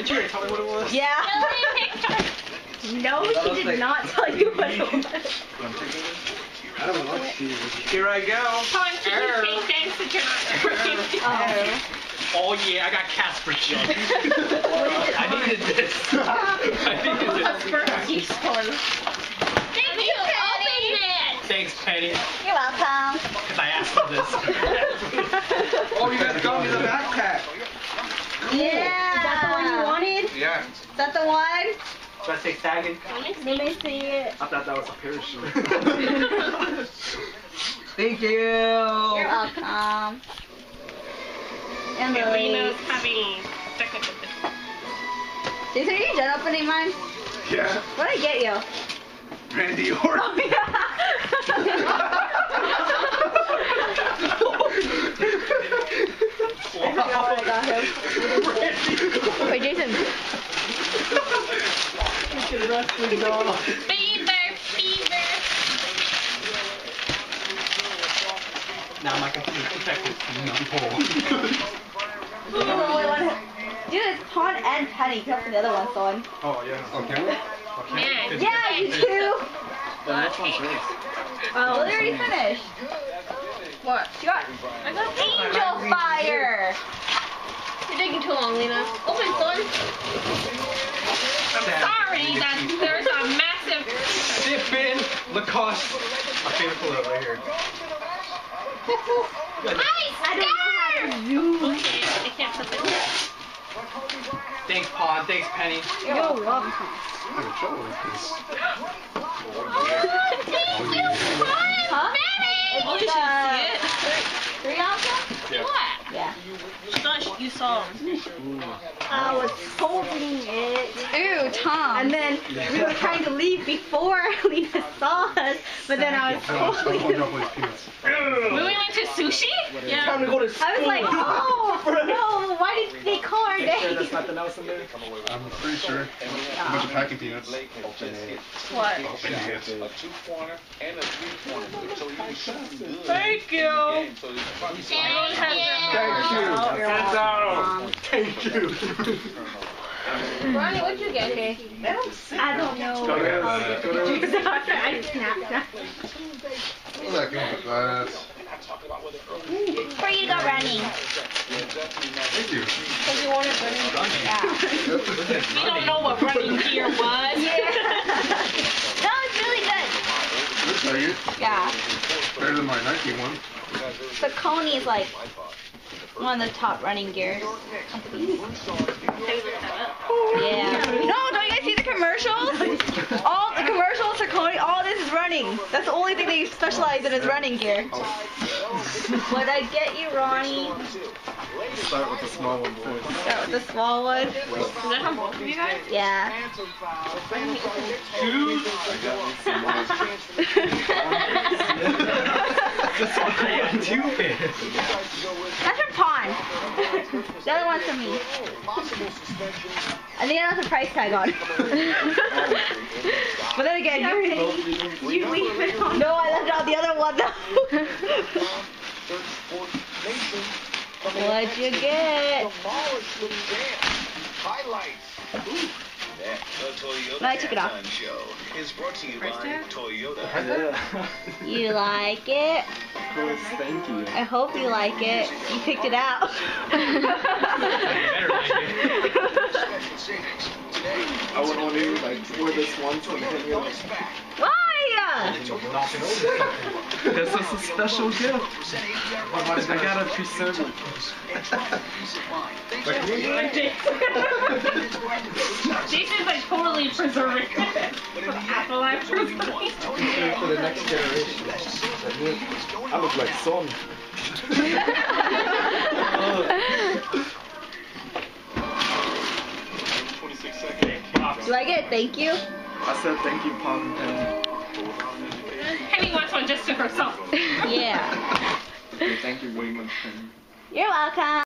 Didn't you tell me what it was? Yeah. No, she did not tell you what it was. I don't want cheese. Here I go. Oh yeah, I got Casper junk. I needed this. I needed this. First teaspoon. Thank you, Penny. Thanks, Penny. You're welcome. Because I asked for this. Oh, you guys got me the backpack. Yeah. Is that the one you wanted? Yeah. Is that the one? Should I say sagging? Let me see it. I thought that was a parachute. Thank you. You're welcome. And Lino's having technical difficulties. Jason, are you done opening mine? Yeah. What did I get you? Randy Orton. Oh, yeah. I forgot what I got him. Wait, Jason. Fever. Now my complete protected from the pole. Dude, it's Pawn and Penny. Except for the other one, son. Oh, yeah. Oh, can we? Okay. Man. Yeah, you too. The next one's yours. Oh, they already finished. What? You got I got Angel Fire. You're taking too long, Lena. Open, son. I'm sorry that there's a massive... Sippin' Lacoste. My favorite color right here. Ice! I don't know how to zoom. Okay, I can't put this. Thanks, Pawn. Thanks, Penny. You're welcome. Thank you, Huh? Penny! It's 3 ounces? What? Yeah. She thought you saw him. I was holding it. Ooh, Tom. And then we were trying to leave before Lena saw us, but then I was holding it. We went to sushi? Yeah. Time to go to school. I was like, oh, no, why did they call our Sure, name? there's nothing else in there? I'm pretty sure. A bunch of packing peanuts. What? Idiots. Thank you. Everyone has Thank you. Ronnie, what'd you get? I don't know. Go ahead. I'll get the pictures out. I snapped that. What's that going with that? Where you go running? Thank you. Because you wanted running. Yeah. We don't know what running gear was. No, it's really good. This are you? Yeah. Better than my Nike one. The Coney is like one of the top running gears companies. Yeah. No, don't you guys see the commercials? All the commercials for Coney, all this is running. That's the only thing they specialize in is running gear. What'd I get you, Ronnie? Start with the small one first. Start with the small one. Is that from both of you guys? Yeah. This one I got 2 pairs. That's from Pawn. The other one's from me. I think that's a price tag on. But then again, You leave it on. No, I left out the other one though. What'd you get? No, I took it off. You like it? Of course, thank you. I hope you like it. You picked it out. I would only like wear this once and hit me like Why? knocking over. This is a special gift. I gotta preserve it. Jason's like totally preserving it. Afterlife. For the next generation. I look like son. You like it? Thank you. I said thank you, Pop and Penny. Penny wants one just to herself. Yeah. Thank you very much, Penny. You're welcome.